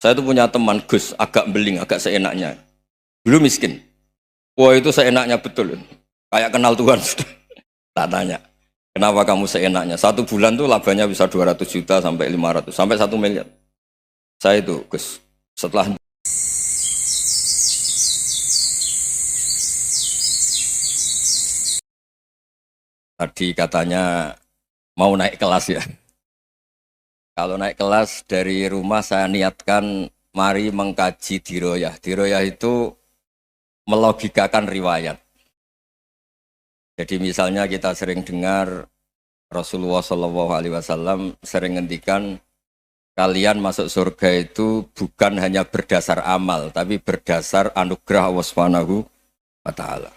Saya itu punya teman Gus, agak beling, agak seenaknya. Dulu miskin. Wah itu seenaknya betul. Kayak kenal Tuhan sudah. Tak tanya. Kenapa kamu seenaknya? Satu bulan tuh labanya bisa 200 juta sampai 500, sampai 1 miliar. Saya itu Gus, setelah tadi katanya mau naik kelas ya. Kalau naik kelas dari rumah saya niatkan mari mengkaji diroyah. Diroyah itu melogikakan riwayat. Jadi misalnya kita sering dengar Rasulullah SAW sering ngendikan kalian masuk surga itu bukan hanya berdasar amal, tapi berdasar anugerah Allah Subhanahu wa Ta'ala.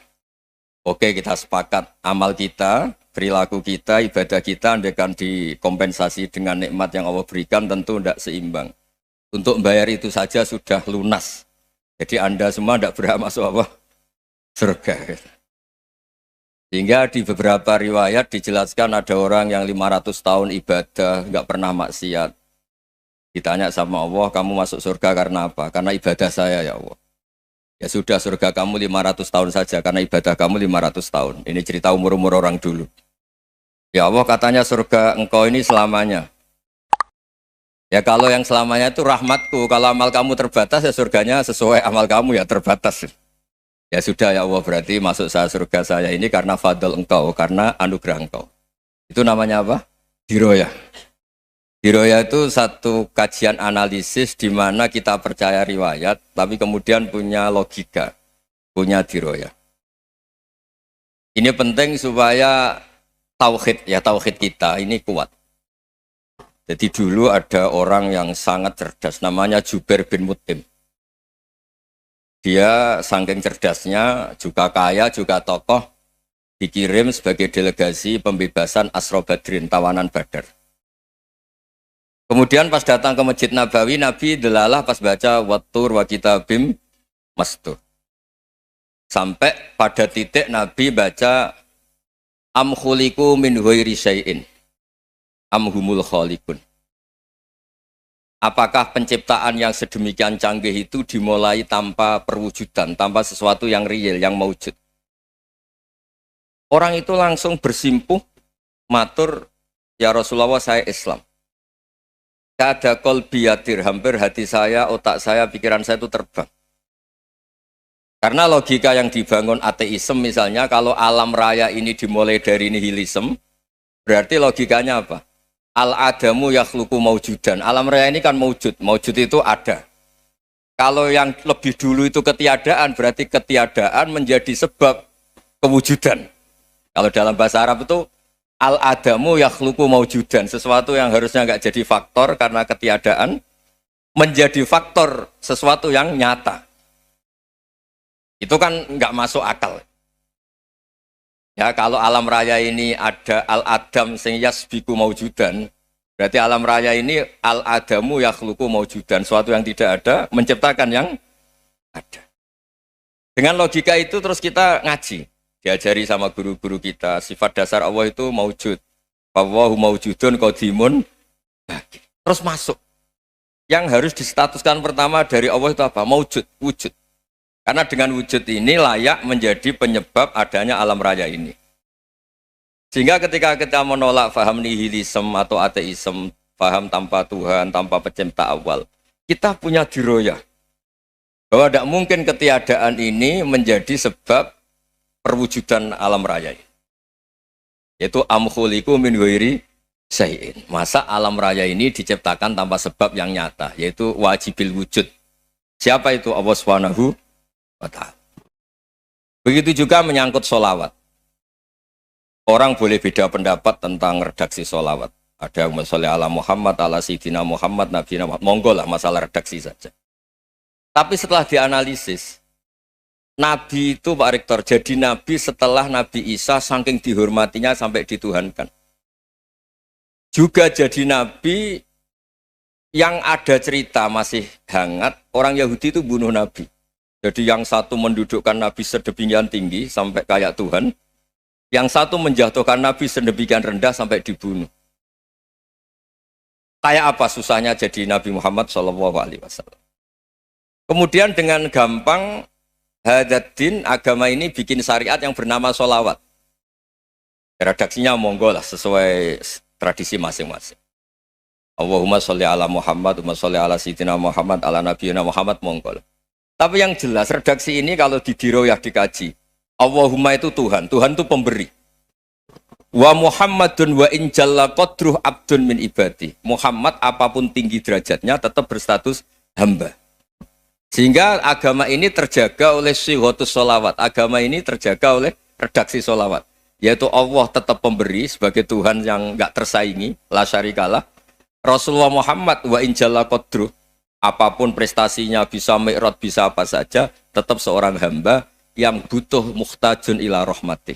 Oke, kita sepakat amal kita, perilaku kita, ibadah kita andaikan dikompensasi dengan nikmat yang Allah berikan tentu tidak seimbang. Untuk membayar itu saja sudah lunas. Jadi Anda semua tidak berhak masuk apa? Surga. Sehingga di beberapa riwayat dijelaskan ada orang yang 500 tahun ibadah, nggak pernah maksiat. Ditanya sama Allah, kamu masuk surga karena apa? Karena ibadah saya ya Allah. Ya sudah, surga kamu 500 tahun saja karena ibadah kamu 500 tahun. Ini cerita umur-umur orang dulu. Ya Allah katanya surga engkau ini selamanya. Ya kalau yang selamanya itu rahmatku. Kalau amal kamu terbatas ya surganya sesuai amal kamu ya terbatas. Ya sudah ya Allah, berarti masuk saya surga saya ini karena fadl engkau, karena anugerah engkau. Itu namanya apa? Diroyah. Diroyah itu satu kajian analisis di mana kita percaya riwayat, tapi kemudian punya logika, punya diroyah. Ini penting supaya tauhid kita ini kuat. Jadi dulu ada orang yang sangat cerdas, namanya Jubair bin Mut'im. Dia saking cerdasnya, juga kaya, juga tokoh, dikirim sebagai delegasi pembebasan Asra Badrin, tawanan Badar. Kemudian pas datang ke Masjid Nabawi, Nabi delalah pas baca Wattur wa kitabim mastur. Sampai pada titik Nabi baca Am khuliqu min ghairi syai'in am humul khaliqun. Apakah penciptaan yang sedemikian canggih itu dimulai tanpa perwujudan, tanpa sesuatu yang real, yang maujud? Orang itu langsung bersimpuh, matur, ya Rasulullah saya Islam. Kada qalbi yatir, hampir hati saya, otak saya, pikiran saya itu terbang. Karena logika yang dibangun ateisme misalnya, kalau alam raya ini dimulai dari nihilisme, berarti logikanya apa? Al-adamu yakhluqu maujudan. Alam raya ini kan maujud, maujud itu ada. Kalau yang lebih dulu itu ketiadaan, berarti ketiadaan menjadi sebab kewujudan. Kalau dalam bahasa Arab itu al-adamu yakhluqu maujudan, sesuatu yang harusnya nggak jadi faktor karena ketiadaan menjadi faktor sesuatu yang nyata. Itu kan nggak masuk akal. Ya kalau alam raya ini ada al-adam sing yasbiku maujudan, berarti alam raya ini al-adamu yakhluqu maujudan, sesuatu yang tidak ada menciptakan yang ada. Dengan logika itu terus kita ngaji. Diajari sama guru-guru kita, sifat dasar Allah itu maujud. Wallahu maujudun qadimun. Terus masuk. Yang harus distatuskan pertama dari Allah itu apa? Maujud, wujud. Karena dengan wujud ini layak menjadi penyebab adanya alam raya ini. Sehingga ketika kita menolak faham nihilisme atau ateisme, faham tanpa Tuhan, tanpa pencipta awal, kita punya diroyah. Bahwa tidak mungkin ketiadaan ini menjadi sebab perwujudan alam raya ini. Yaitu am khuliqu min ghairi syai'in. Masa alam raya ini diciptakan tanpa sebab yang nyata, yaitu wajibil wujud. Siapa itu? Allah Subhanahu wa Ta'ala. Begitu juga menyangkut sholawat. Orang boleh beda pendapat tentang redaksi sholawat. Ada yang sholli ala Muhammad, ala Sayyidina Muhammad, Nabi Muhammad. Monggo lah, masalah redaksi saja. Tapi setelah dianalisis, Nabi itu Pak Rektor, jadi Nabi setelah Nabi Isa saking dihormatinya sampai dituhankan. Juga jadi Nabi yang ada cerita masih hangat, orang Yahudi itu bunuh Nabi. Jadi yang satu mendudukkan Nabi sedemikian tinggi sampai kayak Tuhan, yang satu menjatuhkan Nabi sedemikian rendah sampai dibunuh. Kayak apa susahnya jadi Nabi Muhammad SAW. Kemudian dengan gampang hadatin agama ini bikin syariat yang bernama sholawat. Redaksinya monggo lah sesuai tradisi masing-masing. Allahumma sholli ala Muhammad, Allahumma sholli ala Sayyidina Muhammad, ala Nabiyina Muhammad, monggo lah. Tapi yang jelas redaksi ini kalau di diroyah dikaji, Allahumma itu Tuhan, Tuhan itu pemberi. Wa Muhammadun wa in jalla qadruh abdun min ibadi. Muhammad apapun tinggi derajatnya tetap berstatus hamba. Sehingga agama ini terjaga oleh sighatus sholawat. Agama ini terjaga oleh redaksi sholawat. Yaitu Allah tetap pemberi sebagai Tuhan yang enggak tersaingi, la syarikalah. Rasulullah Muhammad wa in jalla qadruh, apapun prestasinya, bisa mi'raj, bisa apa saja, tetap seorang hamba yang butuh muhtajun ila rahmatih.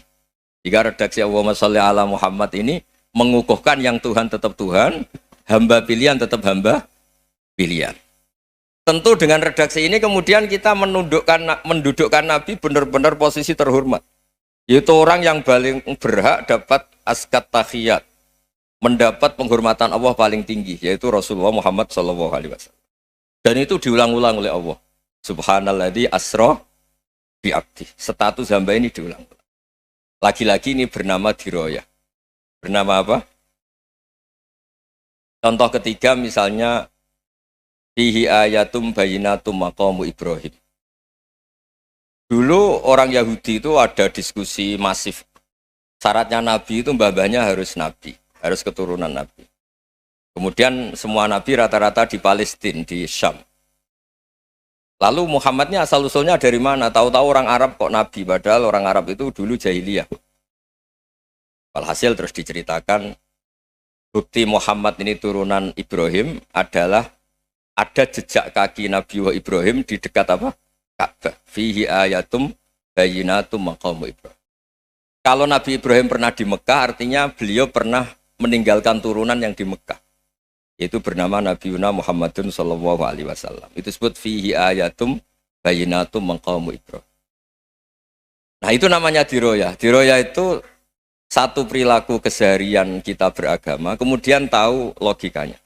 Jika redaksi Allahumma sholli ala Muhammad ini mengukuhkan yang Tuhan tetap Tuhan, hamba pilihan tetap hamba pilihan. Tentu dengan redaksi ini kemudian kita mendudukkan Nabi benar-benar posisi terhormat. Yaitu orang yang paling berhak dapat askat tahiyat, mendapat penghormatan Allah paling tinggi, yaitu Rasulullah Muhammad SAW. Dan itu diulang-ulang oleh Allah. Subhanalladzi asra bi abdi. Status hamba ini diulang-ulang. Lagi-lagi ini bernama diroyah. Bernama apa? Contoh ketiga misalnya fihi ayatum bayinatum maqamu Ibrahim. Dulu orang Yahudi itu ada diskusi masif. Syaratnya Nabi itu mbah-mbahnya harus Nabi, harus keturunan Nabi. Kemudian semua Nabi rata-rata di Palestina, di Syam. Lalu Muhammadnya asal-usulnya dari mana? Tahu-tahu orang Arab kok Nabi, padahal orang Arab itu dulu jahiliyah. Walhasil terus diceritakan, bukti Muhammad ini turunan Ibrahim adalah ada jejak kaki Nabi Ibrahim di dekat apa? Ka'bah. Fihi ayatum bayinatum maqamu Ibrahim. Kalau Nabi Ibrahim pernah di Mekah, artinya beliau pernah meninggalkan turunan yang di Mekah. Itu bernama Nabi Muhammadun sallallahu alaihi wasallam. Itu disebut fihi ayatum bayinatum maqamu Ibrahim. Nah, itu namanya diroyah. Diroyah itu satu perilaku keseharian kita beragama, kemudian tahu logikanya.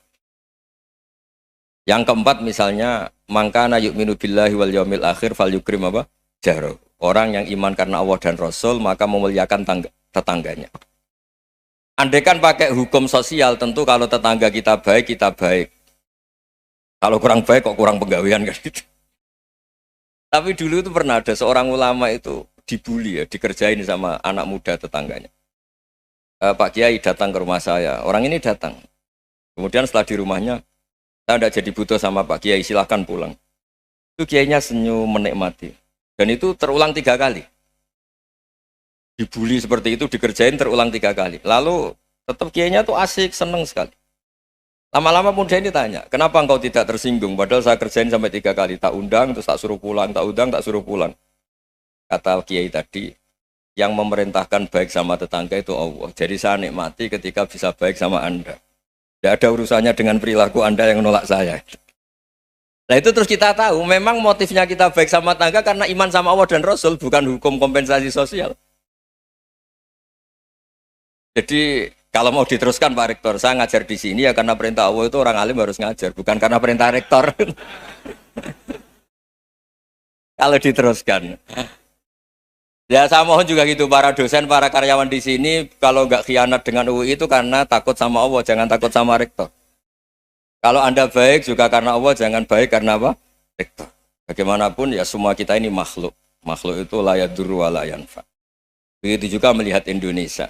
Yang keempat misalnya, mangkana yu'minu billahi wal yaumil akhir falyukrim apa? Jaro. Orang yang iman karena Allah dan Rasul, maka memuliakan tetangganya. Andaikan pakai hukum sosial, tentu kalau tetangga kita baik, kita baik. Kalau kurang baik, kok kurang penggawean kan gitu. Tapi dulu itu pernah ada seorang ulama itu dibully ya, dikerjain sama anak muda tetangganya. Pak Kiai datang ke rumah saya, orang ini datang. Kemudian setelah di rumahnya, saya tidak jadi butuh sama Pak Kiai, silahkan pulang. Itu Kiainya senyum menikmati. Dan itu terulang 3 kali. Dibully seperti itu, dikerjain terulang 3 kali. Lalu tetap Kiainya tuh asik, seneng sekali. Lama-lama pun dia ini tanya, kenapa engkau tidak tersinggung? Padahal saya kerjain sampai 3 kali, tak undang, terus tak suruh pulang, tak undang, tak suruh pulang. Kata Kiai tadi, yang memerintahkan baik sama tetangga itu Allah. Jadi saya nikmati ketika bisa baik sama Anda. Tidak ada urusannya dengan perilaku Anda yang menolak saya. Nah itu terus kita tahu, memang motifnya kita baik sama tetangga karena iman sama Allah dan Rasul, bukan hukum kompensasi sosial. Jadi kalau mau diteruskan Pak Rektor, saya ngajar di sini ya karena perintah Allah itu orang alim harus ngajar, bukan karena perintah Rektor. Kalau diteruskan. Ya saya mohon juga gitu para dosen, para karyawan di sini kalau nggak khianat dengan UI itu karena takut sama Allah, jangan takut sama Rektor. Kalau Anda baik juga karena Allah, jangan baik karena apa? Rektor. Bagaimanapun ya semua kita ini makhluk. Makhluk itu la yadurru wa la yanfa. Begitu juga melihat Indonesia.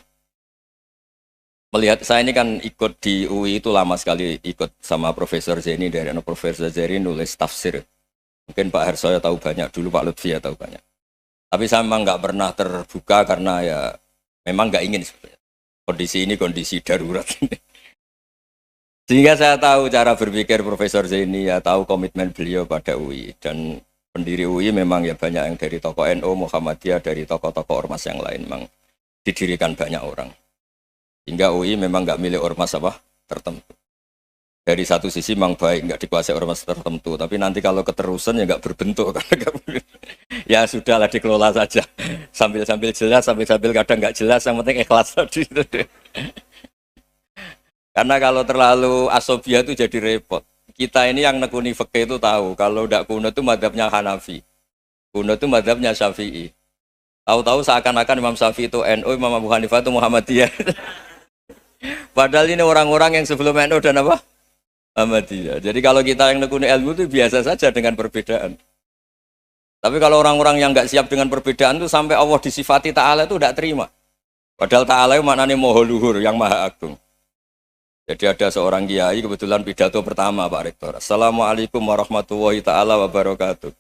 Melihat saya ini kan ikut di UI itu lama sekali, ikut sama Profesor Zeni, dari Profesor Zeni nulis tafsir. Mungkin Pak Harsoyo tahu banyak, dulu Pak Lutfi ya tahu banyak. Tapi saya memang nggak pernah terbuka karena ya memang nggak ingin sebenarnya. Kondisi ini kondisi darurat. Sehingga saya tahu cara berpikir Profesor Zeni, ya tahu komitmen beliau pada UI. Dan pendiri UI memang ya banyak yang dari tokoh NU, Muhammadiyah, dari tokoh-tokoh ormas yang lain memang didirikan banyak orang. Hingga UI memang nggak milik ormas apa tertentu. Dari satu sisi memang baik, nggak dikuasai ormas tertentu. Tapi nanti kalau keterusan ya nggak berbentuk. Ya sudahlah dikelola saja. Sambil-sambil jelas, sambil-sambil kadang nggak jelas. Yang penting ikhlas tadi. Karena kalau terlalu asobia itu jadi repot. Kita ini yang nekuni fikih itu tahu kalau udah kuno itu madhabnya Hanafi. Kuno itu madhabnya Syafi'i. Tahu-tahu seakan-akan Imam Syafi'i itu NU, Imam Abu Hanifah itu Muhammadiyah. Padahal ini orang-orang yang sebelum NU dan apa? Muhammadiyah. Jadi kalau kita yang nekuni ilmu itu biasa saja dengan perbedaan. Tapi kalau orang-orang yang nggak siap dengan perbedaan itu sampai Allah disifati Ta'ala itu tidak terima. Padahal Ta'ala itu maknanya Maha Luhur, yang Maha Agung. Jadi ada seorang kiai kebetulan pidato pertama Pak Rektor. Assalamualaikum warahmatullahi ta'ala wabarakatuh.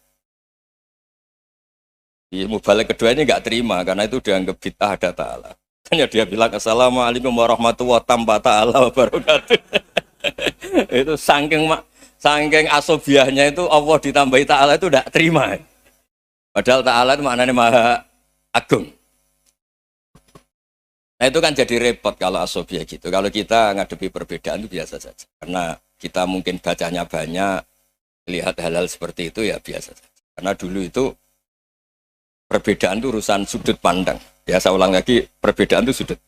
Di mubalik kedua ini nggak terima karena itu dianggap bid'ah ada Ta'ala. Hanya dia bilang Assalamualaikum warahmatullahi ta'ala wabarakatuh. Itu saking asobiahnya itu Allah ditambahi Ta'ala itu tidak terima. Padahal Ta'ala itu maknanya Maha Agung. Nah itu kan jadi repot kalau asobiah gitu. Kalau kita ngadepi perbedaan itu biasa saja. Karena kita mungkin bacanya banyak, lihat hal-hal seperti itu ya biasa saja. Karena dulu itu perbedaan itu urusan sudut pandang. Ya saya ulang lagi, perbedaan itu sudut.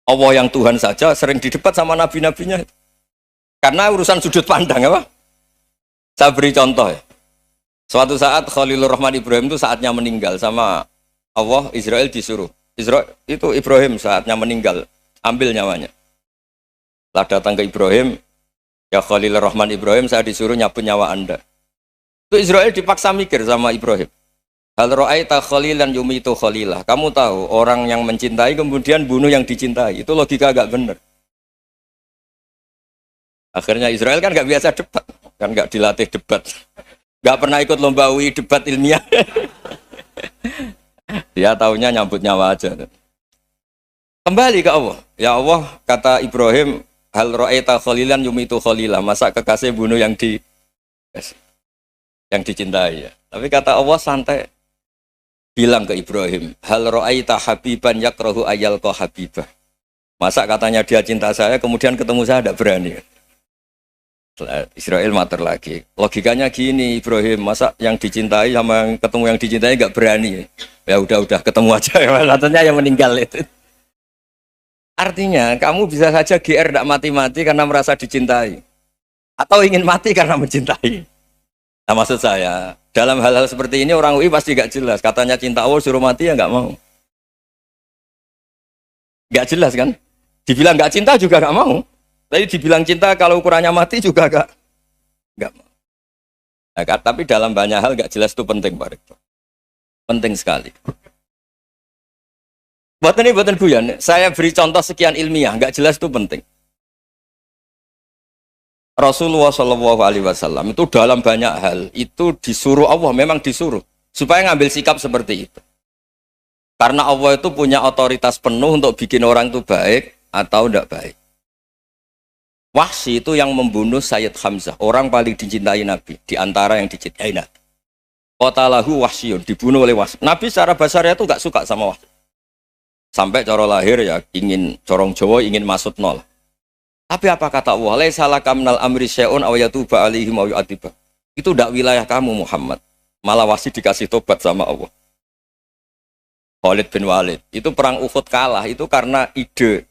Allah yang Tuhan saja sering didebat sama nabi-nabinya. Karena urusan sudut pandang apa? Saya beri contoh ya. Suatu saat Khalilur Rahman Ibrahim itu saatnya meninggal sama Allah, Israel disuruh. Itu Ibrahim saatnya meninggal, ambil nyawanya. Setelah datang ke Ibrahim, ya Khalilur Rahman Ibrahim, saya disuruh nyabut nyawa Anda. Itu Israel dipaksa mikir sama Ibrahim. Hal ra'aita khalilan yumitu khalilah. Kamu tahu orang yang mencintai kemudian bunuh yang dicintai. Itu logika agak benar. Akhirnya Israel kan nggak biasa debat, kan nggak dilatih debat, nggak pernah ikut lomba UI debat ilmiah. Dia taunya nyambut nyawa aja. Kembali ke Allah. Ya Allah, kata Ibrahim, hal ra'aita khalilan yumitu khalilah. Masa kekasih bunuh yang dicintai ya. Tapi kata Allah santai. Bilang ke Ibrahim, hal ra'aita habiban yakrahu ayyalqa habibah. Masa katanya dia cinta saya, kemudian ketemu saya tidak berani. Israel mater lagi. Logikanya gini Ibrahim, masa yang dicintai sama yang ketemu yang dicintai nggak berani? Ya udah ketemu aja. Katanya yang meninggal itu. Artinya kamu bisa saja GR tidak mati-mati karena merasa dicintai, atau ingin mati karena mencintai. Nah maksud saya dalam hal-hal seperti ini orang UI pasti nggak jelas. Katanya cinta Allah suruh mati ya nggak mau. Nggak jelas kan? Dibilang nggak cinta juga nggak mau. Tapi dibilang cinta kalau ukurannya mati juga enggak mau. Nah, tapi dalam banyak hal enggak jelas itu penting Pak Rektor. Penting sekali. Buatan Buyan, saya beri contoh sekian ilmiah, enggak jelas itu penting. Rasulullah SAW itu dalam banyak hal itu disuruh Allah, memang disuruh supaya ngambil sikap seperti itu. Karena Allah itu punya otoritas penuh untuk bikin orang itu baik atau enggak baik. Wahsy itu yang membunuh Sayyid Hamzah, orang paling dicintai Nabi, di antara yang dicintai Nabi. Qatalahu Wahsyun, dibunuh oleh Wahsy. Nabi secara basarnya itu gak suka sama Wahsy. Sampai cara lahir ya ingin corong Jawa, ingin masuk nol. Tapi apa kata Allah? Laisa laka minal amri syai'un aw yatuba alaihim aw yu'adziba. Itu tidak wilayah kamu Muhammad. Malah Wahsy dikasih tobat sama Allah. Khalid bin Walid, itu perang Uhud kalah itu karena ide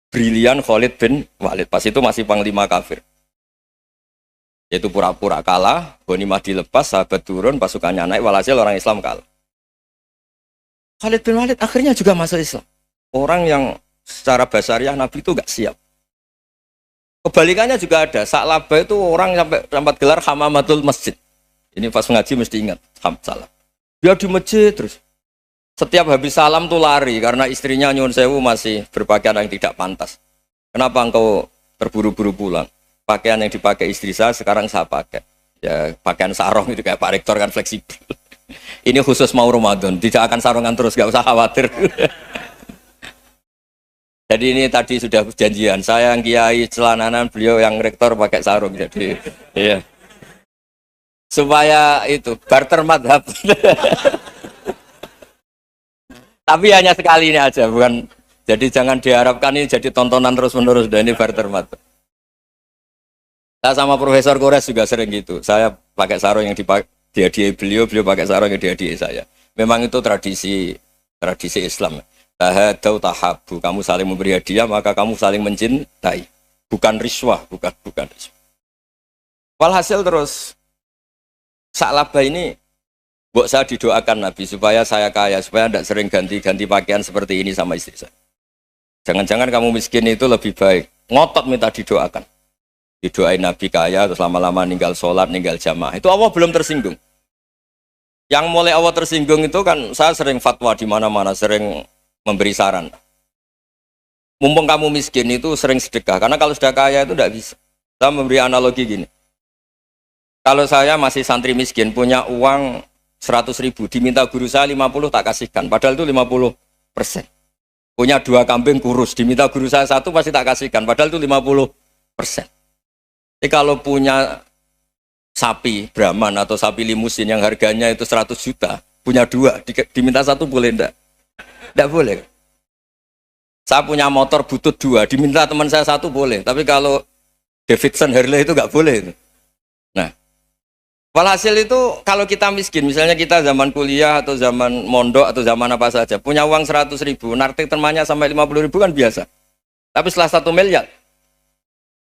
brilian Khalid bin Walid. Pas itu masih panglima kafir. Yaitu pura-pura kalah, ghanimah dilepas, sahabat turun, pasukannya naik, walhasil orang Islam kalah. Khalid bin Walid akhirnya juga masuk Islam. Orang yang secara basariah Nabi itu gak siap. Kebalikannya juga ada. Sa'labah itu orang sampai gelar hamamatul masjid. Ini pas ngaji mesti ingat. Salah. Dia di masjid terus. Setiap habis salam tuh lari karena istrinya nyuwun sewu masih berpakaian yang tidak pantas. Kenapa engkau terburu-buru pulang? Pakaian yang dipakai istri saya sekarang saya pakai. Ya pakaian sarung itu kayak Pak Rektor kan fleksibel. Ini khusus mau Ramadan, tidak akan sarungan terus, gak usah khawatir. Jadi ini tadi sudah janjian. Saya yang kiai celananan, beliau yang rektor pakai sarung. Jadi iya. Supaya itu barter madhab. Tapi hanya sekali ini aja, bukan. Jadi jangan diharapkan ini jadi tontonan terus-menerus. Dan ini barter mata. Saya sama Profesor Kores juga sering gitu. Saya pakai sarung yang dihadiahi beliau pakai sarung yang dihadiahi saya. Memang itu tradisi Islam. Tahadau tahabu, kamu saling memberi hadiah, maka kamu saling mencintai. bukan riswah, bukan riswah. Walhasil terus Sa'labah ini mbok saya didoakan Nabi supaya saya kaya, supaya tidak sering ganti-ganti pakaian seperti ini sama istri saya. Jangan-jangan kamu miskin itu lebih baik. Ngotot minta didoakan. Didoain Nabi kaya, terus lama-lama ninggal sholat, ninggal jamaah. Itu Allah belum tersinggung. Yang mulai Allah tersinggung itu kan saya sering fatwa di mana-mana, sering memberi saran. Mumpung kamu miskin itu sering sedekah, karena kalau sudah kaya itu tidak bisa. Saya memberi analogi gini. Kalau saya masih santri miskin, punya uang 100.000, diminta guru saya 50 tak kasihkan, padahal itu 50%. Punya 2 kambing kurus, diminta guru saya 1 pasti tak kasihkan, padahal itu 50%. Jadi kalau punya sapi Brahman atau sapi limusin yang harganya itu 100 juta, punya 2, diminta 1 boleh enggak? Enggak boleh. Saya punya motor butut 2, diminta teman saya 1 boleh, tapi kalau Davidson Harley itu enggak boleh itu. Nah, walhasil itu kalau kita miskin, misalnya kita zaman kuliah atau zaman mondok atau zaman apa saja, punya uang 100.000, nartik temannya sampai 50.000 kan biasa. Tapi setelah 1 miliar,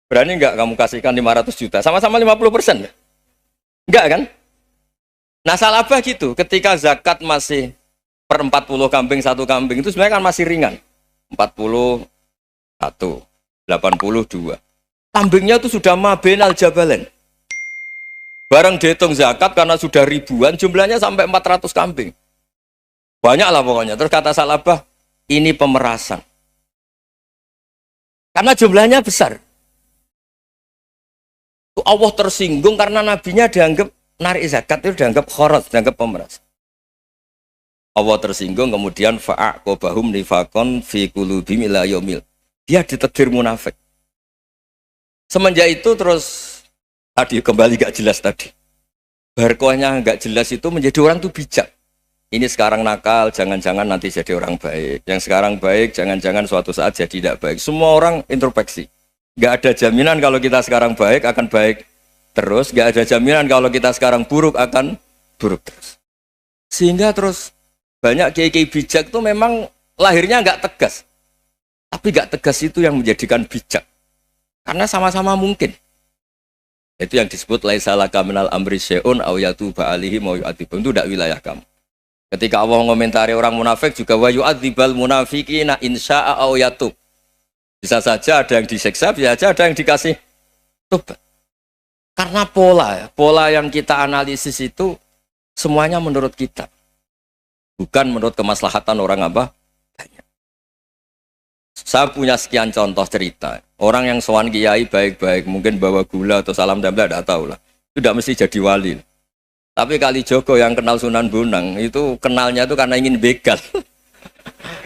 berani nggak kamu kasihkan 500 juta? Sama-sama 50%? Enggak kan? Nah Sa'labah gitu, ketika zakat masih per 40 kambing 1 kambing, itu sebenarnya kan masih ringan. 41, 82. Kambingnya itu sudah mabenal jabalen. Barang dihitung zakat karena sudah ribuan, jumlahnya sampai 400 kambing. Banyak lah pokoknya. Terus kata Sa'labah, ini pemerasan. Karena jumlahnya besar. Allah tersinggung karena nabinya dianggap narik zakat itu dianggap khorot, dianggap pemeras. Allah tersinggung kemudian fa'aqobahum nifakon fi qulubihim ila yaumil. Dia ditegur munafik. Semenjak itu terus tadi kembali gak jelas tadi. Barkohnya gak jelas itu menjadi orang tuh bijak. Ini sekarang nakal, jangan-jangan nanti jadi orang baik. Yang sekarang baik, jangan-jangan suatu saat jadi tidak baik. Semua orang introspeksi. Gak ada jaminan kalau kita sekarang baik akan baik terus. Gak ada jaminan kalau kita sekarang buruk akan buruk terus. Sehingga terus banyak kiai-kiai bijak itu memang lahirnya gak tegas. Tapi gak tegas itu yang menjadikan bijak. Karena sama-sama mungkin. Itu yang disebut laisa laka minal amri syai'un aw yatuba alaihim wa yu'adzibum. Itu tidak wilayah kamu. Ketika Allah mengomentari orang munafik juga wa yu'adzibal munafiqina insya'a aw yatub. Bisa saja ada yang disiksa, bisa saja ada yang dikasih tobat. Karena pola yang kita analisis itu semuanya menurut kita. Bukan menurut kemaslahatan orang apa? Banyak. Saya punya sekian contoh cerita. Orang yang sowan kiai baik-baik, mungkin bawa gula atau salam tempel, tidak tahu lah. Itu tidak mesti jadi wali. Tapi Kalijogo yang kenal Sunan Bonang, itu kenalnya itu karena ingin begal.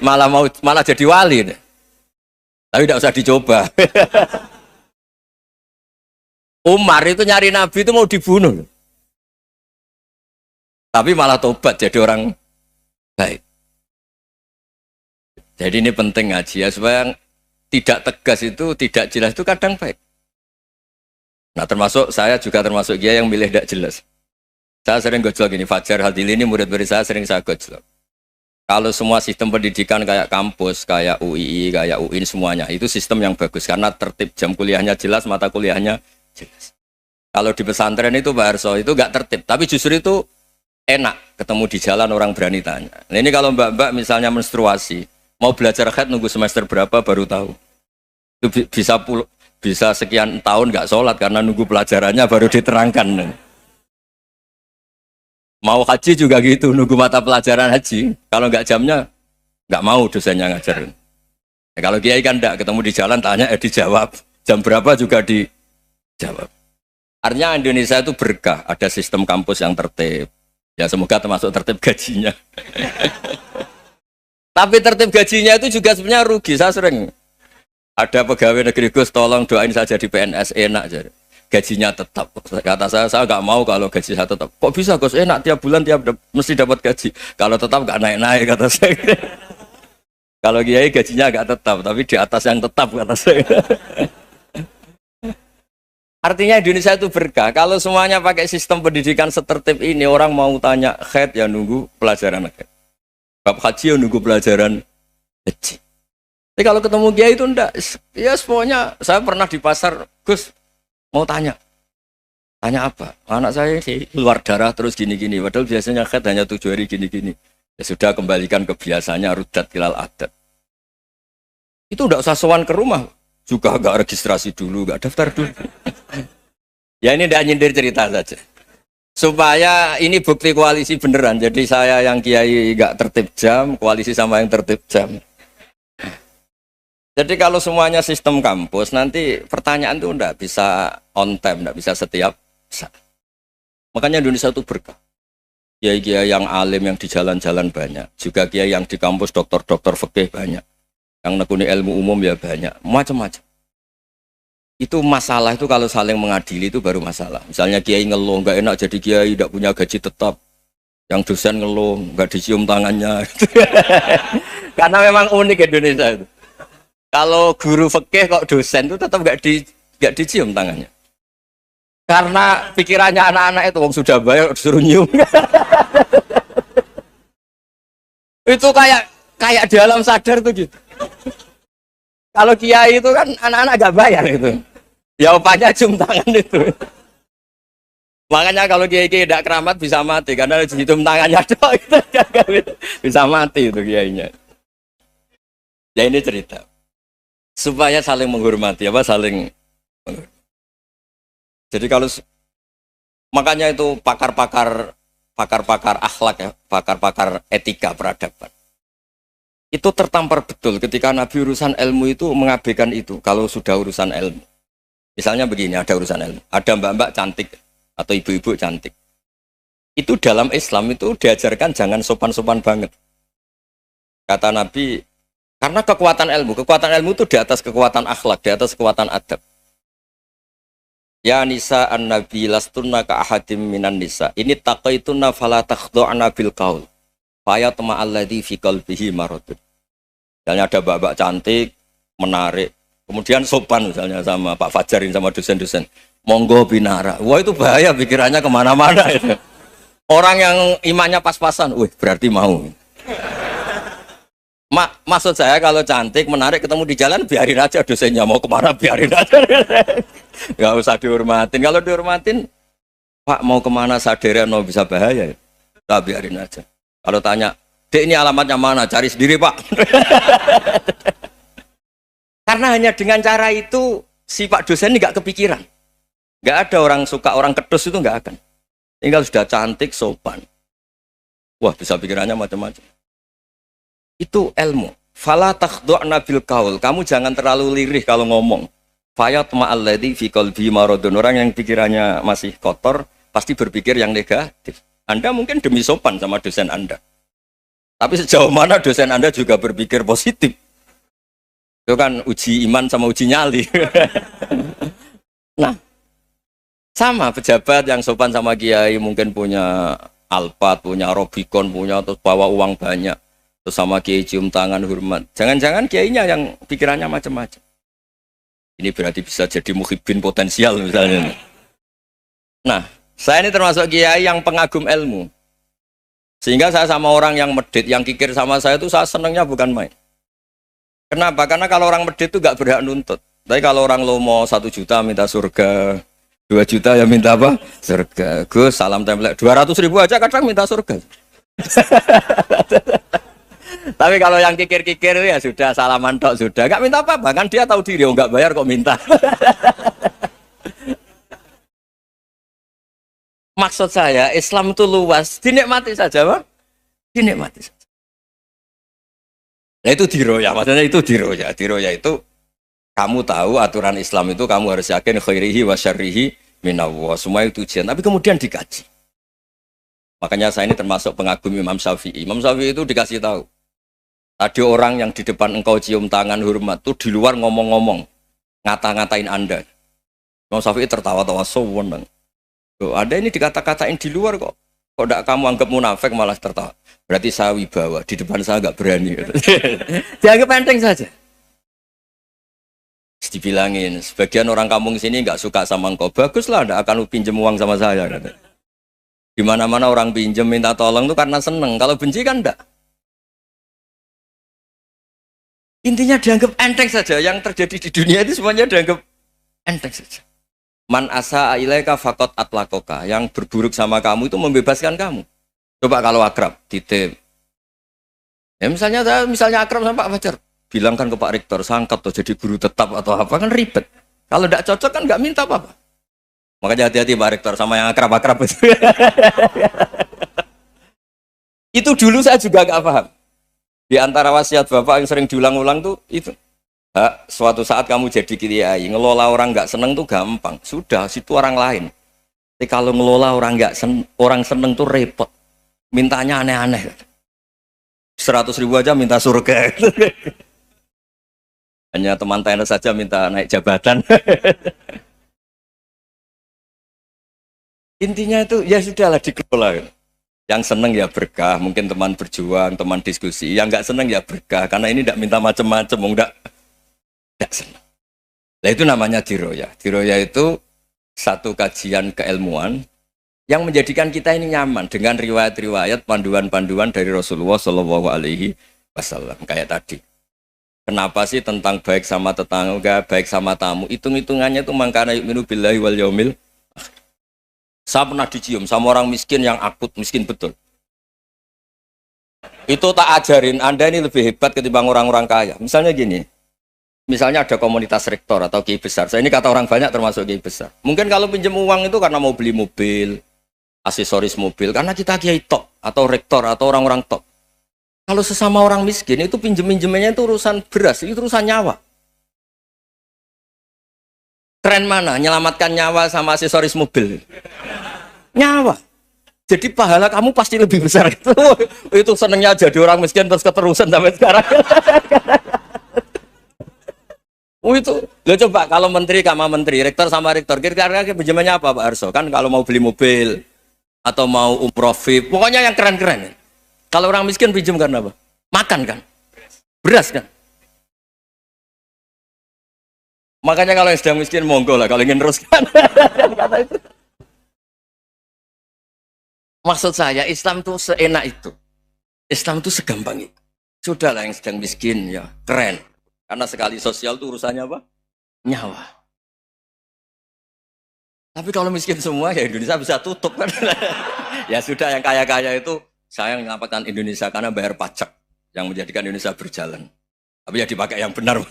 malah jadi wali. Tapi tidak usah dicoba. Umar itu nyari Nabi itu mau dibunuh. Tapi malah tobat jadi orang baik. Jadi ini penting ngaji ya, supaya tidak tegas itu, tidak jelas itu kadang baik. Nah termasuk saya juga termasuk dia yang milih tidak jelas. Saya sering gojlok gini, Fajar Hadili ini murid-murid saya sering saya gojlok. Kalau semua sistem pendidikan kayak kampus, kayak UII, kayak UIN semuanya, itu sistem yang bagus karena tertib, jam kuliahnya jelas, mata kuliahnya jelas. Kalau di pesantren itu Pak Arso itu nggak tertib, tapi justru itu enak ketemu di jalan orang berani tanya. Nah, ini kalau mbak-mbak misalnya menstruasi, mau belajar haid nunggu semester berapa baru tahu. Itu bisa sekian tahun nggak sholat karena nunggu pelajarannya baru diterangkan. Mau haji juga gitu, nunggu mata pelajaran haji. Kalau nggak jamnya, nggak mau dosennya ngajarin. Ya, kalau kiai kan enggak, ketemu di jalan tanya, dijawab. Jam berapa juga dijawab. Artinya Indonesia itu berkah, ada sistem kampus yang tertib. Ya semoga termasuk tertib gajinya. Tapi tertib gajinya itu juga sebenarnya rugi. Saya sering ada pegawai negeri Gus, tolong doain saja di PNS enak jadi. Gajinya tetap. Kata saya nggak mau kalau gaji saya tetap. Kok bisa Gus enak tiap bulan mesti dapat gaji. Kalau tetap nggak naik-naik kata saya. Kalau kiai gajinya nggak tetap, tapi di atas yang tetap kata saya. Artinya Indonesia itu berkah. Kalau semuanya pakai sistem pendidikan setertib ini, orang mau tanya haid ya nunggu pelajaran haid. Bab haji ya nunggu pelajaran haji. Tapi kalau ketemu kiai itu enggak, ya pokoknya saya pernah di pasar, Gus mau tanya, tanya apa? Anak saya sih keluar darah terus gini-gini, padahal biasanya khat hanya 7 hari gini-gini. Ya sudah kembalikan ke biasanya rudat kilal adat. Itu enggak usah sowan ke rumah, juga enggak registrasi dulu, enggak daftar dulu. Ya ini enggak nyindir cerita saja. Supaya ini bukti koalisi beneran. Jadi saya yang kiai enggak tertib jam, koalisi sama yang tertib jam. Jadi kalau semuanya sistem kampus, nanti pertanyaan itu enggak bisa on time, enggak bisa setiap saat. Makanya Indonesia itu berkah. Kiai-kiai yang alim yang di jalan-jalan banyak. Juga kiai yang di kampus dokter-dokter fikih banyak. Yang nekuni ilmu umum ya banyak. Macam-macam. Itu masalah itu kalau saling mengadili itu baru masalah. Misalnya kiai ngeluh, enggak enak jadi kiai, enggak punya gaji tetap. Yang dosen ngeluh, enggak dicium tangannya. Karena memang unik Indonesia itu. Kalau guru fikih kok dosen itu tetap nggak dicium tangannya. Karena pikirannya anak-anak itu wong sudah bayar disuruh nyium. Itu kayak di alam sadar tuh gitu. Kalau kiai itu kan anak-anak nggak bayar itu. Ya upahnya cium tangan itu. Makanya kalau kiai-kiai tidak keramat bisa mati karena cium tangannya doang itu bisa mati itu kiainya. Ya ini cerita. Supaya saling menghormati saling menghormati. Jadi kalau makanya itu pakar-pakar akhlak ya, pakar-pakar etika peradaban. Itu tertampar betul ketika Nabi urusan ilmu itu mengabaikan itu kalau sudah urusan ilmu. Misalnya begini, ada urusan ilmu, ada mbak-mbak cantik atau ibu-ibu cantik. Itu dalam Islam itu diajarkan jangan sopan-sopan banget. Kata Nabi, karena kekuatan ilmu itu di atas kekuatan akhlak, di atas kekuatan adab. Ya nisa an-nabi lastunna ka ahadim minan nisa. Ini taqaitunna fala takhdu'na bil qaul. Fa yatma alladhi fi qalbihi maradun. Misalnya ada mbak-mbak cantik, menarik, kemudian sopan misalnya sama Pak Fajarin sama dosen-dosen. Monggo binara. Wah itu bahaya pikirannya kemana-mana itu. Orang yang imannya pas-pasan, berarti mau. Maksud saya kalau cantik, menarik, ketemu di jalan, biarin aja dosennya mau kemana, biarin aja. Gak usah dihormatin. Kalau dihormatin, Pak mau kemana sadarian mau bisa bahaya ya? Nah, biarin aja. Kalau tanya, Dek ini alamatnya mana? Cari sendiri Pak. Karena hanya dengan cara itu, si Pak dosen ini gak kepikiran. Gak ada orang suka, orang kedus itu gak akan. Tinggal sudah cantik, sopan. Wah bisa pikirannya macam-macam. Itu ilmu. Fala takhdu'na bil qaul. Kamu jangan terlalu lirih kalau ngomong. Fayat ma'alladzi fi qalbi maradun. Orang yang pikirannya masih kotor pasti berpikir yang negatif. Anda mungkin demi sopan sama dosen Anda. Tapi sejauh mana dosen Anda juga berpikir positif. Itu kan uji iman sama uji nyali. Nah, sama pejabat yang sopan sama kiai mungkin punya Alphard, punya Robicon, punya terus bawa uang banyak. Terus sama kiai cium tangan hormat. Jangan-jangan kiainya yang pikirannya macam-macam. Ini berarti bisa jadi muhibbin potensial misalnya. Nah, saya ini termasuk kiai yang pengagum ilmu. Sehingga saya sama orang yang medit, yang kikir sama saya itu saya senangnya bukan main. Kenapa? Karena kalau orang medit itu gak berhak nuntut. Tapi kalau orang lomo 1 juta minta surga, 2 juta ya minta apa? Surga. Gus, salam template. 200.000 aja kadang minta surga. Tapi kalau yang kikir-kikir ya sudah salaman tok sudah, nggak minta apa-apa kan dia tahu diri, nggak bayar kok minta. Maksud saya Islam itu luas, dinikmati saja Pak, dinikmati saja. Nah itu diroya, maksudnya itu diroya. Diroya itu kamu tahu aturan Islam itu kamu harus yakin khairihi wa syarrihi minallah, semua itu ujian, tapi kemudian dikaji. Makanya saya ini termasuk pengagum Imam Syafi'i. Imam Syafi'i itu dikasih tahu. Ada orang yang di depan engkau cium tangan hormat tuh di luar ngomong-ngomong ngata-ngatain Anda. Imam Syafi'i tertawa-tawa sewenang. Ada ini dikata-katain di luar kok tidak kamu anggap munafik malah tertawa. Berarti saya wibawa, di depan saya nggak berani. Dianggap enteng saja. Dibilangin, sebagian orang kampung sini nggak suka sama engkau. Baguslah, tidak akan pinjam uang sama saya. Di mana-mana orang pinjam minta tolong tuh karena seneng. Kalau benci kan enggak. Intinya dianggap enteng saja. Yang terjadi di dunia itu semuanya dianggap enteng saja. Man asa ilaika fakot atlakoka. Yang berburuk sama kamu itu membebaskan kamu. Coba kalau akrab, titip. Ya misalnya akrab sama Pak Fajar. Bilangkan ke Pak Rektor, sangkat tuh jadi guru tetap atau apa, kan ribet. Kalau tidak cocok kan nggak minta apa-apa. Makanya hati-hati Pak Rektor sama yang akrab-akrab itu. Itu dulu saya juga nggak paham. Di antara wasiat Bapak yang sering diulang-ulang tuh itu. Suatu saat kamu jadi kiai, ngelola orang nggak seneng tuh gampang. Sudah, situ orang lain. Tapi kalau ngelola orang nggak orang seneng tuh repot. Mintanya aneh-aneh. 100.000 aja minta surga. Hanya teman tenis saja minta naik jabatan. Intinya itu ya sudahlah dikelola. Yang seneng ya berkah, mungkin teman berjuang, teman diskusi. Yang nggak seneng ya berkah, karena ini tidak minta macam-macam, tidak seneng. Nah itu namanya diroya. Diroya itu satu kajian keilmuan yang menjadikan kita ini nyaman dengan riwayat-riwayat, panduan-panduan dari Rasulullah Shallallahu Alaihi Wasallam. Kayak tadi. Kenapa sih tentang baik sama tetangga, baik sama tamu? Hitung-hitungannya itu mangkana yu'minu billahi wal yaumil. Saya pernah dicium sama orang miskin yang akut, miskin betul. Itu tak ajarin, Anda ini lebih hebat ketimbang orang-orang kaya. Misalnya gini, misalnya ada komunitas rektor atau kiai besar. Saya ini kata orang banyak termasuk kiai besar. Mungkin kalau pinjam uang itu karena mau beli mobil, aksesoris mobil, karena kita kiai tok, atau rektor, atau orang-orang tok. Kalau sesama orang miskin itu pinjem-pinjemannya itu urusan beras, itu urusan nyawa. Tren mana? Menyelamatkan nyawa sama aksesoris mobil. Nyawa. Jadi pahala kamu pasti lebih besar itu. Itu senengnya jadi orang miskin terus keterusan sampai sekarang. Itu. Lo coba kalau menteri sama menteri, rektor sama rektor, kira-kira pinjamannya apa Pak Arso? Kan kalau mau beli mobil atau mau umroh VIP, pokoknya yang keren-keren. Kalau orang miskin pinjam karena apa? Makan kan? Beras kan? Makanya kalau yang sedang miskin monggo lah kalau ingin teruskan. Kata itu. Maksud saya Islam itu seenak itu. Islam itu segampang itu. Sudahlah yang sedang miskin ya keren. Karena sekali sosial itu urusannya apa? Nyawa. Tapi kalau miskin semua ya Indonesia bisa tutup kan. Ya sudah yang kaya-kaya itu saya menyelamatkan Indonesia karena bayar pajak yang menjadikan Indonesia berjalan. Tapi ya dipakai yang benar.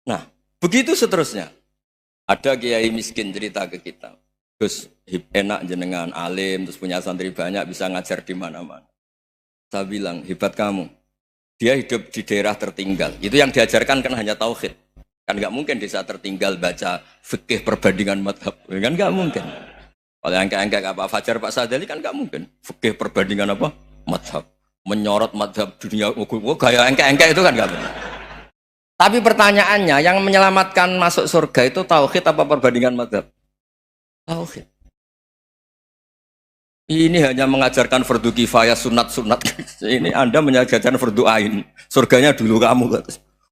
Nah, begitu seterusnya. Ada kiai miskin cerita ke kita. Gus, enak jenengan alim, terus punya santri banyak, bisa ngajar di mana-mana. Saya bilang, hebat kamu. Dia hidup di daerah tertinggal. Itu yang diajarkan kan hanya tauhid. Kan nggak mungkin desa tertinggal baca fikih perbandingan madhab. Kan nggak mungkin. Kalau yang kayak Pak Fajar, Pak Sadali kan nggak mungkin. Fikih perbandingan apa? Madhab. Menyorot madhab dunia. Kayak engke-engke itu kan nggak mungkin. Tapi pertanyaannya, yang menyelamatkan masuk surga itu tauhid apa perbandingan madhab? Tauhid. Ini hanya mengajarkan fardu kifayah, sunat-sunat. Ini Anda mengajarkan fardu ain. Surganya dulu kamu.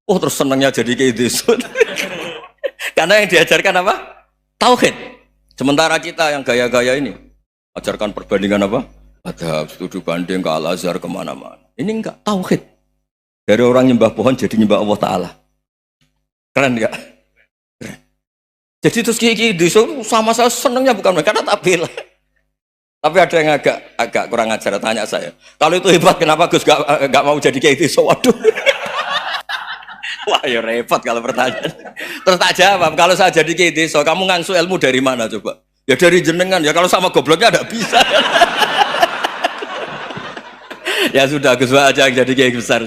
Oh terus senangnya jadi kayak gitu. Karena yang diajarkan apa? Tauhid. Sementara kita yang gaya-gaya ini, ajarkan perbandingan apa? Madhab, studi banding ke Al-Azhar kemana-mana. Ini enggak, tauhid. Dari orang nyembah pohon jadi nyembah Allah Ta'ala. Keren enggak? Keren. Jadi terus kiai desa sama saya senangnya bukan karena tak bela. Tapi ada yang agak kurang ajar tanya saya. Kalau itu hebat kenapa Gus gak mau jadi kiai desa? Waduh. Wah ya repot kalau pertanyaan. Terus tak jawab, kalau saya jadi kiai desa, kamu ngangsu ilmu dari mana coba? Ya dari jenengan. Ya kalau sama gobloknya ada bisa. Ya sudah Gus aja jadi kiai besar.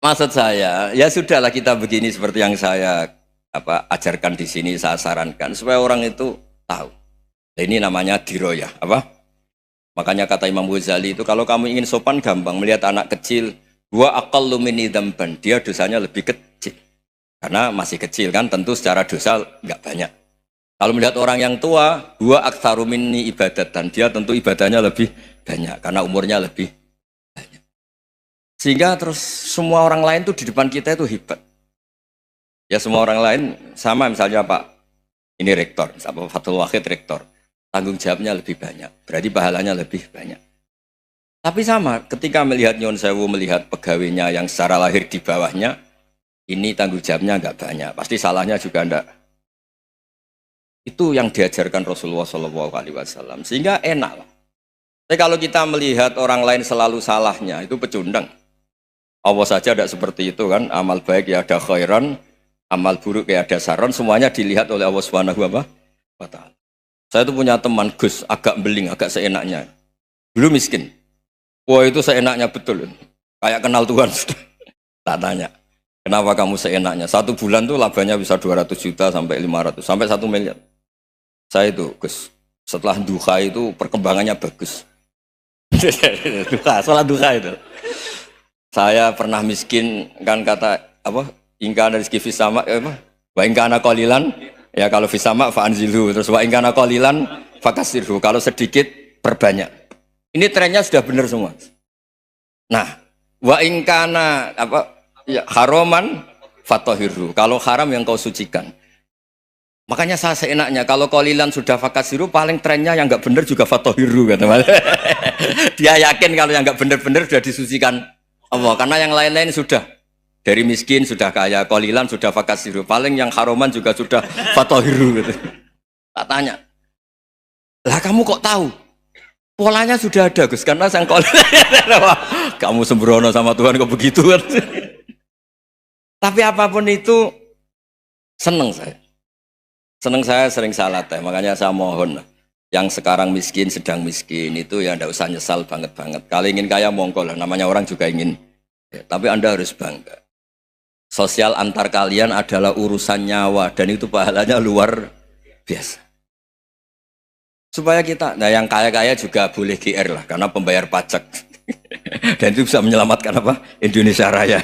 Maksud saya, ya sudahlah kita begini seperti yang saya ajarkan di sini, saya sarankan supaya orang itu tahu. Nah, ini namanya diroyah, apa? Makanya kata Imam Ghazali itu kalau kamu ingin sopan gampang melihat anak kecil, wa aqallu minni dzamban, dia dosanya lebih kecil. Karena masih kecil kan, tentu secara dosa enggak banyak. Kalau melihat orang yang tua, wa aktsaru minni ibadatan, dia tentu ibadahnya lebih banyak karena umurnya lebih banyak. Sehingga terus semua orang lain tuh di depan kita itu hebat. Ya semua orang lain sama misalnya Pak ini rektor, misalnya Fathul Wahid rektor, tanggung jawabnya lebih banyak, berarti pahalanya lebih banyak. Tapi sama, ketika melihat Nyun Sewu, melihat pegawainya yang secara lahir di bawahnya, ini tanggung jawabnya nggak banyak, pasti salahnya juga enggak. Itu yang diajarkan Rasulullah SAW, sehingga enak lah. Tapi kalau kita melihat orang lain selalu salahnya, itu pecundang. Allah saja tidak seperti itu kan, amal baik ya ada khairan, amal buruk ya ada saron, semuanya dilihat oleh Allah Subhanahu wa Ta'ala. Saya itu punya teman Gus, agak beling, agak seenaknya. Dulu miskin. Wah itu seenaknya betul. Kayak kenal Tuhan sudah. Tak tanya, kenapa kamu seenaknya? 1 bulan tuh labanya bisa 200 juta sampai 500, sampai 1 miliar. Saya itu Gus, setelah duha itu perkembangannya bagus. Duha, sholat duha itu. Saya pernah miskin kan kata apa? Ingkana rizki fisama apa? Wa ingkana qalilan ya kalau fisama fa anzilhu, terus wa ingkana qalilan fakasirhu, kalau sedikit perbanyak. Ini trennya sudah benar semua. Nah, wa ingkana apa ya haroman fatahirhu, kalau haram yang kau sucikan. Makanya saya seenaknya kalau qalilan sudah fakasiru, paling trennya yang enggak benar juga fatahirhu kata Mas. Dia yakin kalau yang enggak benar-benar sudah disucikan Allah, karena yang lain-lain sudah dari miskin sudah kaya, qalilan sudah fakasiru, paling yang haroman juga sudah fatahirhu gitu. Tak tanya, lah kamu kok tahu? Polanya sudah ada Gus, karena sang qalilan. Kamu sembrono sama Tuhan kok begitu kan? Tapi apapun itu seneng saya. Seneng saya sering salah teh, makanya saya mohon yang sekarang miskin, sedang miskin itu ya ndak usah nyesal banget-banget. Kalau ingin kaya monggo lah, namanya orang juga ingin. Ya, tapi Anda harus bangga. Sosial antar kalian adalah urusan nyawa dan itu pahalanya luar biasa. Supaya kita, nah yang kaya-kaya juga boleh GR lah, karena pembayar pajak. Dan itu bisa menyelamatkan apa? Indonesia Raya.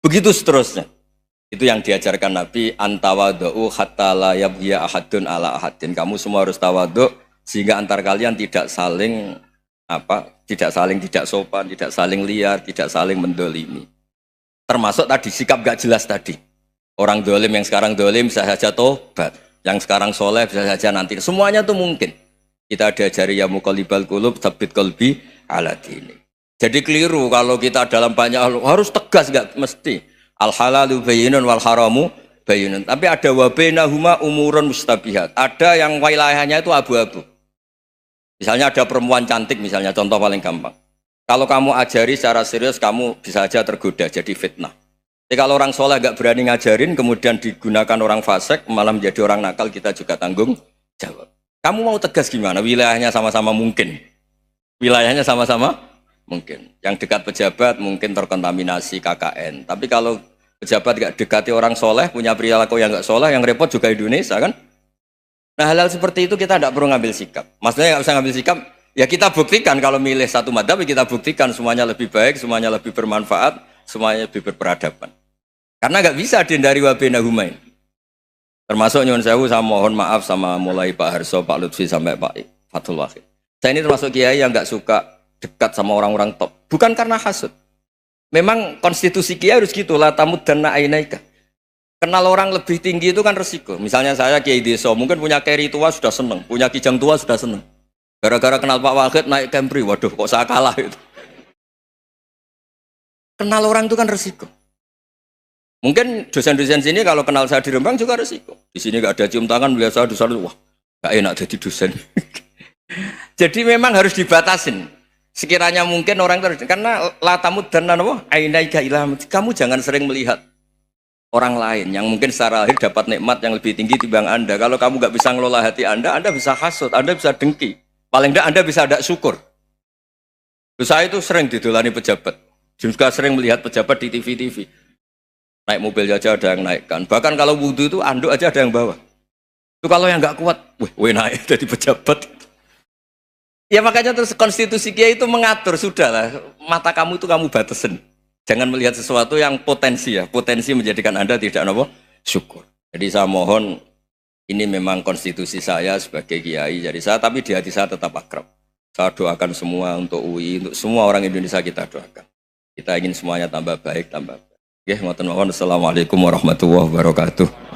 Begitu seterusnya. Itu yang diajarkan Nabi, antawadhu hatta la yabghiya ahadun ala ahadin. Kamu semua harus tawadhu sehingga antar kalian tidak saling tidak sopan, tidak saling liar, tidak saling mendolimi. Termasuk tadi sikap gak jelas tadi. Orang dolim yang sekarang dolim bisa saja tobat, yang sekarang soleh bisa saja nanti. Semuanya itu mungkin. Kita diajari ya muqallibal qulub tsabbit qalbi ala dini. Jadi keliru kalau kita dalam banyak hal harus tegas, gak mesti. Al halalu bayyinun wal haramu bayyinun. Tapi ada wa bainahuma umurun mustabihat. Ada yang wilayahnya itu abu-abu. Misalnya ada perempuan cantik, misalnya contoh paling gampang. Kalau kamu ajari secara serius, kamu bisa aja tergoda jadi fitnah. Tapi kalau orang soleh gak berani ngajarin, kemudian digunakan orang fasik, malah menjadi orang nakal, kita juga tanggung jawab. Kamu mau tegas gimana? Wilayahnya sama-sama mungkin. Wilayahnya sama-sama mungkin. Yang dekat pejabat mungkin terkontaminasi KKN. Tapi kalau pejabat gak dekati orang soleh, punya perilaku yang gak soleh, yang repot juga Indonesia kan. Nah hal-hal seperti itu kita tidak perlu ngambil sikap. Maksudnya nggak usah ngambil sikap, ya kita buktikan kalau milih satu madhab, kita buktikan semuanya lebih baik, semuanya lebih bermanfaat, semuanya lebih berperadaban. Karena nggak bisa dihindari wa bainahumain. Termasuk nyuwun sewu, saya mohon maaf sama mulai Pak Harso, Pak Lutfi sampai Pak Fathul Wahid. Saya ini termasuk kiai yang nggak suka dekat sama orang-orang top. Bukan karena hasud. Memang konstitusi kiai harus gitu, la tamuddanna ainaika. Kenal orang lebih tinggi itu kan resiko. Misalnya saya kiai desa, mungkin punya keri tua sudah seneng, punya kijang tua sudah seneng. Gara-gara kenal Pak Wahid naik Kempri, waduh kok saya kalah itu. Kenal orang itu kan resiko. Mungkin dosen-dosen sini kalau kenal saya di Rembang juga resiko. Di sini gak ada cium tangan, melihat saya dosen, wah gak enak jadi dosen. Jadi memang harus dibatasin. Sekiranya mungkin orang terus, karena latamud dan nanawa ainaika ilham. Kamu jangan sering melihat orang lain yang mungkin secara lahir dapat nikmat yang lebih tinggi timbang Anda. Kalau kamu gak bisa ngelola hati Anda bisa hasut, Anda bisa dengki. Paling tidak Anda bisa ada syukur. Saya itu sering didolani pejabat. Juga sering melihat pejabat di TV-TV. Naik mobil aja ada yang naikkan. Bahkan kalau wudhu itu anduk aja ada yang bawa. Itu kalau yang nggak kuat, weh naik jadi pejabat. Ya makanya terus konstitusi kiai itu mengatur, sudahlah mata kamu itu kamu batasin. Jangan melihat sesuatu yang potensi ya, potensi menjadikan Anda tidak apa syukur. Jadi saya mohon, ini memang konstitusi saya sebagai kiai, jadi saya tapi di hati saya tetap akrab. Saya doakan semua untuk UI, untuk semua orang Indonesia kita doakan. Kita ingin semuanya tambah baik, tambah baik. Assalamualaikum warahmatullahi wabarakatuh.